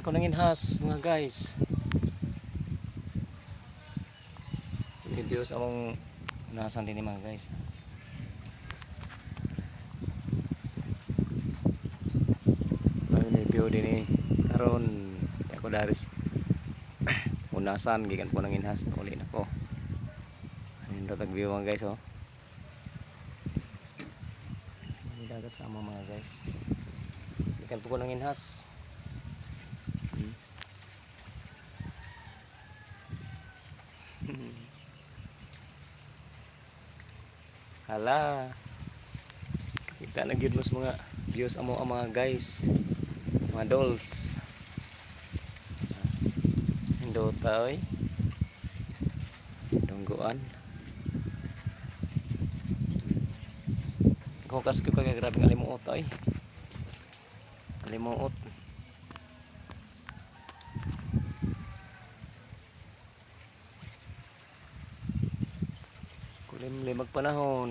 Kunanginhas mga guys. Videos among nasan din mga guys. May view din karon ako daris unasan gikan Kunanginhas uli na ko. Anin datag view mga guys oh. May dagat sama mga guys. Gikan po Kunanginhas. Hala. Kita na gyud mas mga views amo ang mga guys. Mga dolls. Indota oy. Dungguan. Kung kas ko kay grabe nga limuot oy. Limuot. Kulimlim magpanahon.